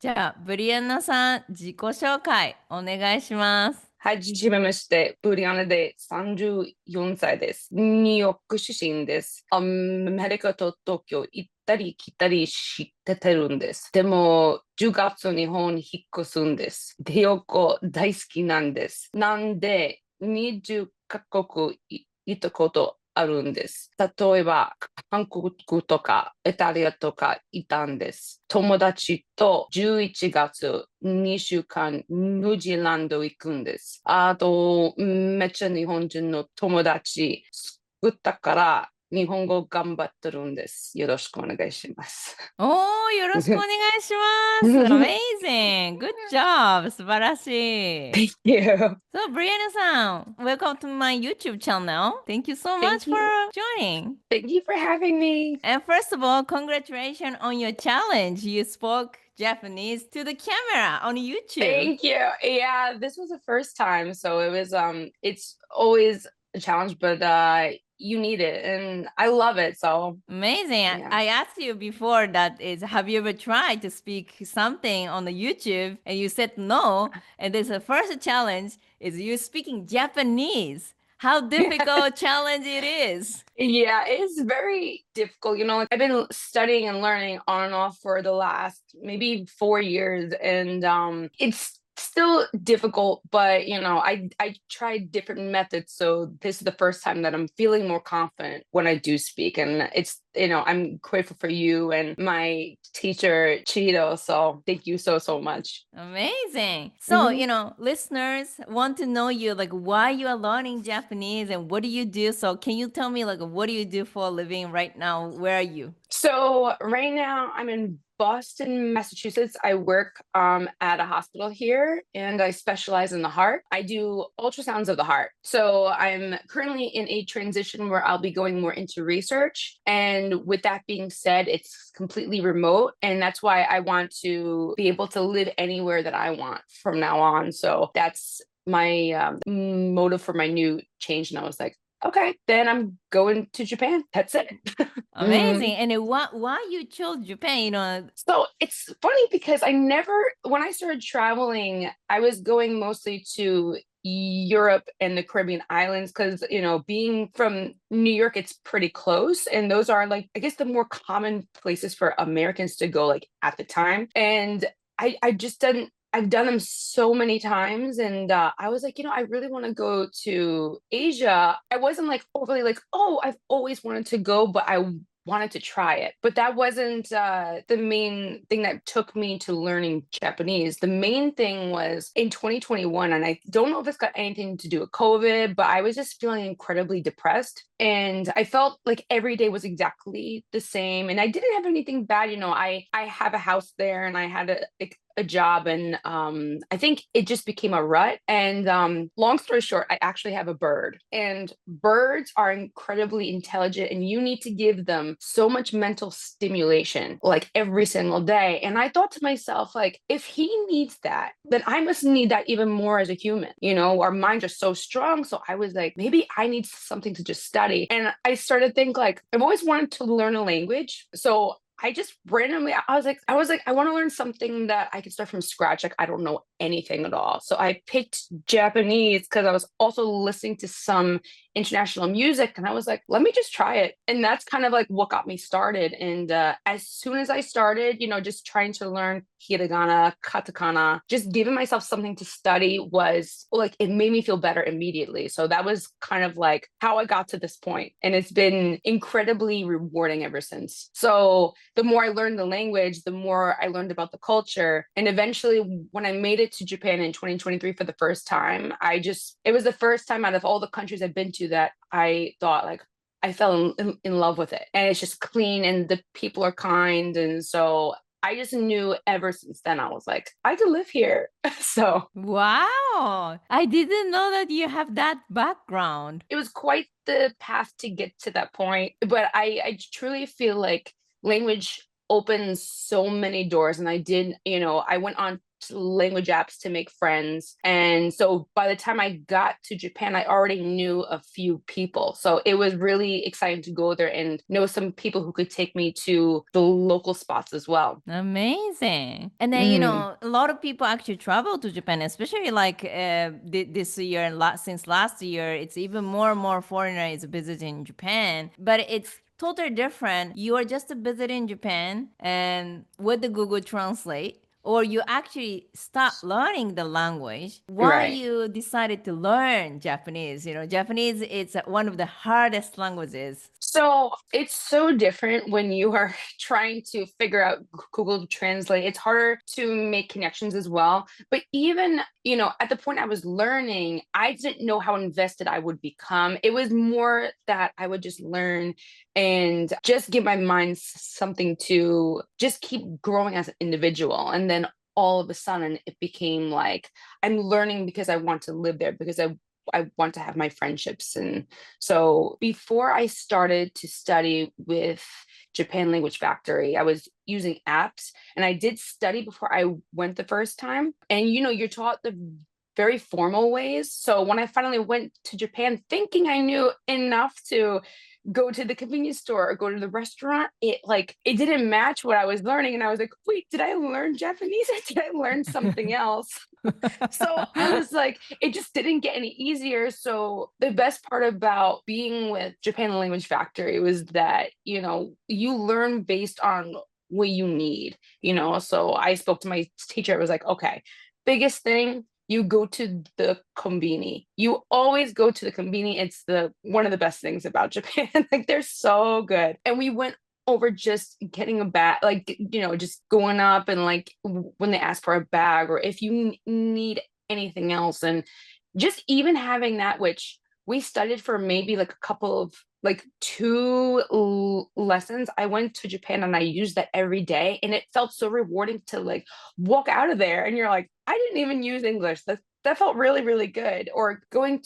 じゃあ、ブリアンナさん、自己紹介お願いします。はじめまして、ブリアナで34歳です。ニューヨーク出身です。アメリカと東京行ったり来たりしててるんです。でも、10月日本に引っ越すんです。で、ヨー大好きなんです。なんで、20カ国行ったことあるんです。例えば、韓国とかイタリアとかいたんです。友達と11月2週間ニュージーランド行くんです。あと、めっちゃ日本人の友達作ったから日本語頑張ってるんです。よろしくお願いします。おー、よろしくお願いします。Amazing! Good job! 素晴らしい。Thank you. So, Brianna さん、welcome to my YouTube channel. Thank you so Thank much for you. joining. Thank you for having me. And first of all, congratulations on your challenge. You spoke Japanese to the camera on YouTube. Thank you. Yeah, this was the first time, so it's always a challenge, but you need it and I love it. So, Amazing. yeah. I asked you before that is, have you ever tried to speak something on the YouTube? And you said no. And this the first challenge is you speaking Japanese. How difficult challenge it is. Yeah, it's very difficult. Like I've been studying and learning on and off for the last maybe 4 years, and it's still difficult. But I tried different methods, so this is the first time that I'm feeling more confident when I do speak, and I'm grateful for you and my teacher Cheeto. So thank you so much. Amazing. So, Mhm. listeners want to know you, like why you are learning Japanese and what do you do? So, can you tell me, like, what do you do for a living right now? Where are you? So right now I'm in Boston, Massachusetts. I work at a hospital here and I specialize in the heart. I do ultrasounds of the heart. So I'm currently in a transition where I'll be going more into research. And with that being said, it's completely remote. And that's why I want to be able to live anywhere that I want from now on. So that's my motive for my new change. And I was like, okay, then I'm going to Japan. That's it. Amazing. And why you chose Japan? So it's funny because when I started traveling, I was going mostly to Europe and the Caribbean islands because, being from New York, it's pretty close. And those are like, I guess, the more common places for Americans to go, like at the time. And I just didn't. I've done them so many times, and I was like, I really want to go to Asia. I wasn't like overly like, oh, I've always wanted to go, but I wanted to try it. But that wasn't the main thing that took me to learning Japanese. The main thing was in 2021, and I don't know if it's got anything to do with COVID, but I was just feeling incredibly depressed. And I felt like every day was exactly the same. And I didn't have anything bad. I have a house there and I had a job, and I think it just became a rut. And long story short, I actually have a bird, and birds are incredibly intelligent, and you need to give them so much mental stimulation like every single day. And I thought to myself, like, if he needs that, then I must need that even more as a human. Our minds are so strong. So I was like, maybe I need something to just study. And I started to think like I've always wanted to learn a language. So I just randomly, I was like, I want to learn something that I can start from scratch. Like, I don't know anything at all. So I picked Japanese because I was also listening to some international music, and I was like, let me just try it. And that's kind of like what got me started. And as soon as I started, just trying to learn hiragana, katakana, just giving myself something to study was like, it made me feel better immediately. So that was kind of like how I got to this point. And it's been incredibly rewarding ever since. So the more I learned the language, the more I learned about the culture. And eventually, when I made it to Japan in 2023 for the first time, it was the first time out of all the countries I've been to that I thought, like, I fell in love with it. And it's just clean and the people are kind. And so I just knew ever since then, I was like, I could live here. So Wow. I didn't know that you have that background. it was quite the path to get to that point. But I truly feel like language opens so many doors. And I went on language apps to make friends. And so by the time I got to Japan, I already knew a few people. So it was really exciting to go there and know some people who could take me to the local spots as well. Amazing. And then, Mm, a lot of people actually travel to Japan, especially like this year and since last year, it's even more and more foreigners visiting Japan. But it's totally different. You are just visiting Japan and with the Google Translate, or you actually start learning the language. Why right. you decided to learn Japanese? Japanese it's one of the hardest languages. So it's so different when you are trying to figure out Google Translate. It's harder to make connections as well. But even, at the point I was learning, I didn't know how invested I would become. It was more that I would just learn and just give my mind something to just keep growing as an individual. And then all of a sudden it became like I'm learning because I want to live there, because I want to have my friendships. And so before I started to study with Japan Language Factory, I was using apps, and I did study before I went the first time. And you're taught the very formal ways. So when I finally went to Japan thinking I knew enough to go to the convenience store or go to the restaurant, it didn't match what I was learning. And I was like, wait, did I learn Japanese or did I learn something else? So I was like, it just didn't get any easier. So the best part about being with Japan Language Factory was that, you learn based on what you need, So I spoke to my teacher. I was like, okay, biggest thing, you go to the konbini. You always go to the konbini. It's the one of the best things about Japan. Like they're so good. And we went over just getting a bag, like, just going up and like when they ask for a bag or if you need anything else. And just even having that, which we studied for maybe like a couple of like two lessons. I went to Japan and I used that every day. And it felt so rewarding to like walk out of there and you're like, I didn't even use English. That felt really, really good. Or going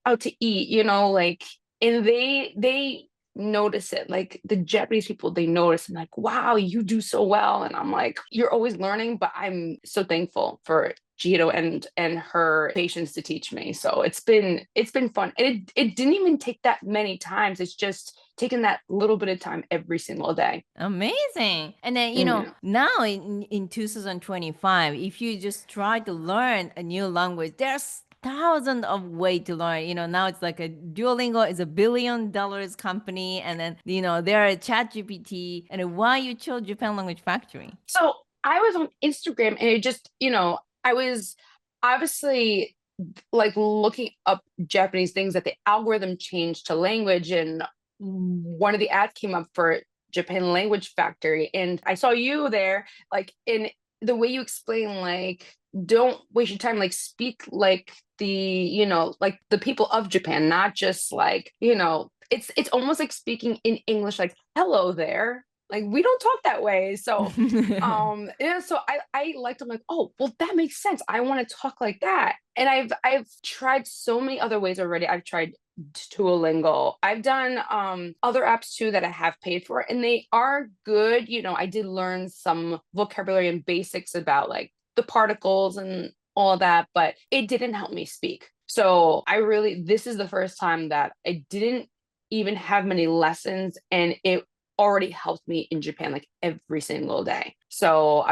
out to eat, like, and they notice it, like the Japanese people, they notice and like, wow, you do so well. And I'm like, you're always learning, but I'm so thankful for Jiro and her patience to teach me. So it's been fun. And it didn't even take that many times. It's just taking that little bit of time every single day. Amazing. And then, Mm. now in 2025, if you just try to learn a new language, there's thousands of way to learn. Now it's like a Duolingo is $1 billion company. And then, there are ChatGPT. And why you chose Japan Language Factory? So I was on Instagram and it just, I was obviously like looking up Japanese things that the algorithm changed to language, and one of the ads came up for Japan Language Factory, and I saw you there, like in the way you explain, like don't waste your time, like speak like like the people of Japan, not just like it's almost like speaking in English, like hello there. Like we don't talk that way. So so I liked, I'm like, oh well, that makes sense. I want to talk like that. And I've tried so many other ways already. I've tried Duolingo. I've done other apps too that I have paid for, and they are good. I did learn some vocabulary and basics about like the particles and all that, but it didn't help me speak. So this is the first time that I didn't even have many lessons, and it already helped me in Japan like every single day. So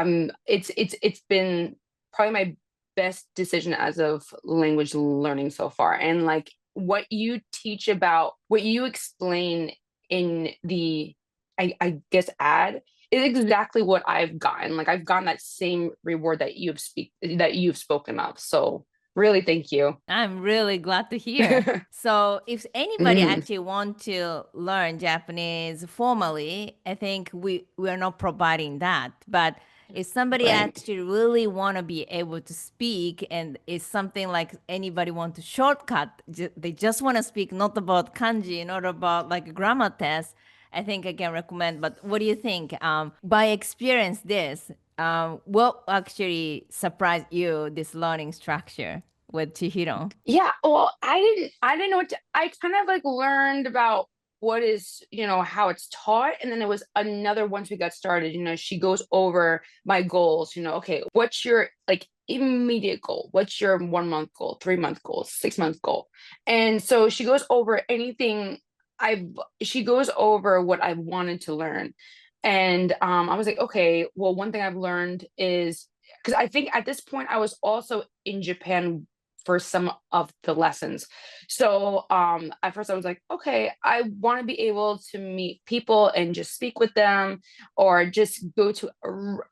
it's been probably my best decision as of language learning so far. And like what you teach about, what you explain in the I guess ad is exactly what I've gotten. Like I've gotten that same reward that you've spoken of. So really thank you. I'm really glad to hear. So, if anybody Mm, actually want to learn Japanese formally, I think we are not providing that. But if somebody right. actually really want to be able to speak, and it's something like anybody want to shortcut, they just want to speak, not about kanji, not about like a grammar test. I think I can recommend. But what do you think? By experience, this what actually surprised you? This learning structure with Chihiro. Yeah, well, I didn't know what I kind of like learned about what is, how it's taught. And then it was another, once we got started, she goes over my goals, okay, what's your like immediate goal? What's your 1 month goal, 3 month goal, 6 month goal? And so she goes over anything I've, she goes over what I've wanted to learn. And I was like, okay, well, one thing I've learned is, because I think at this point I was also in Japan for some of the lessons. So at first I was like, okay, I want to be able to meet people and just speak with them, or just go to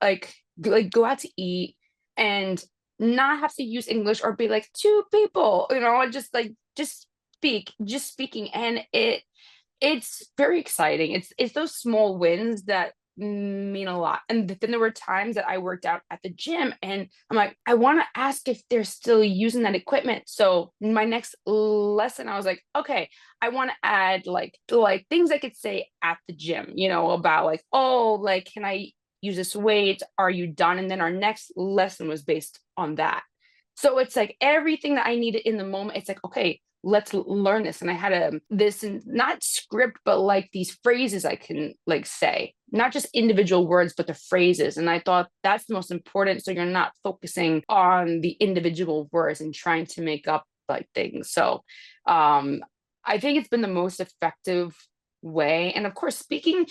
like go out to eat and not have to use English or be like two people, just like just speaking. And it's very exciting. It's those small wins that mean a lot. And then there were times that I worked out at the gym and I'm like, I want to ask if they're still using that equipment. So my next lesson, I was like, okay, I want to add like things I could say at the gym, about like, oh, like, can I use this weight? Are you done? And then our next lesson was based on that. So it's like everything that I needed in the moment. It's like, okay, let's learn this. And I had this not script, but like these phrases I can like say, not just individual words, but the phrases. And I thought that's the most important. So you're not focusing on the individual words and trying to make up like things. So I think it's been the most effective way. And of course, speaking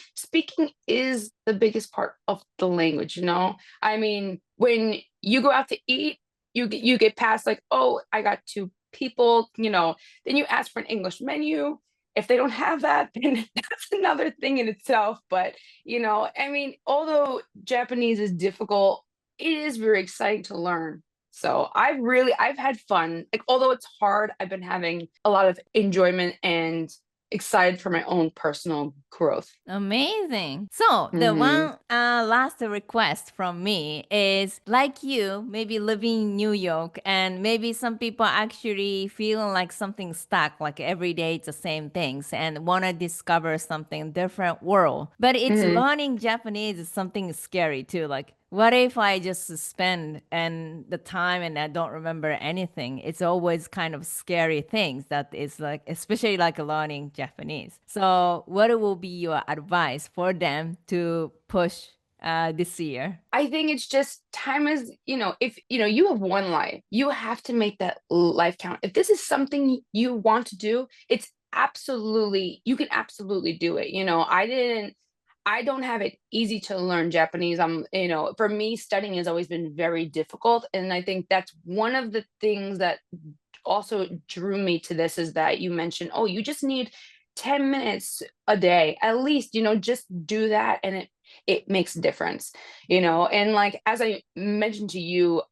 is the biggest part of the language. I mean, when you go out to eat, you get past like, oh, I got two people, then you ask for an English menu. If they don't have that, then that's another thing in itself. But, I mean, although Japanese is difficult, it is very exciting to learn. So I've had fun. Like, although it's hard, I've been having a lot of enjoyment and excited for my own personal growth. Amazing. So the Hmm. one last request from me is, like you, maybe living in New York, and maybe some people actually feeling like something stuck, like every day it's the same things, and want to discover something different world. But it's Hmm. learning Japanese is something scary too. Like, what if I just spend and the time and I don't remember anything? It's always kind of scary things that is like, especially like learning Japanese. So, what will be your advice for them to push this year? I think it's just time is, if you have one life, you have to make that life count. If this is something you want to do, you can absolutely do it. I don't have it easy to learn Japanese. For me, studying has always been very difficult. And I think that's one of the things that also drew me to this, is that you mentioned, oh, you just need 10 minutes a day at least, just do that, and it makes a difference. And like, as I mentioned to you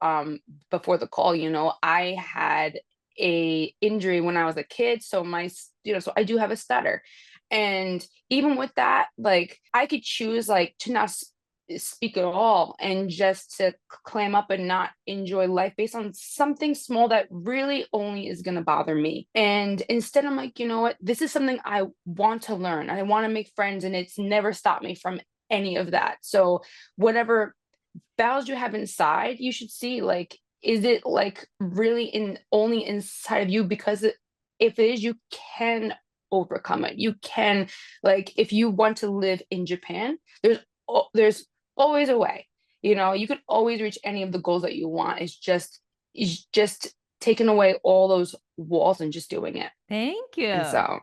before the call, I had a injury when I was a kid, so so I do have a stutter. And even with that, like, I could choose like to not speak at all and just to clam up and not enjoy life based on something small that really only is going to bother me. And instead, I'm like, you know what, this is something I want to learn, I want to make friends, and it's never stopped me from any of that. So whatever battles you have inside, you should see, like, is it like really in only inside of you? Because if it is, you can overcome it. You can, like, if you want to live in Japan, there's always a way. You could always reach any of the goals that you want. It's just taking away all those walls and just doing it. Thank And you. so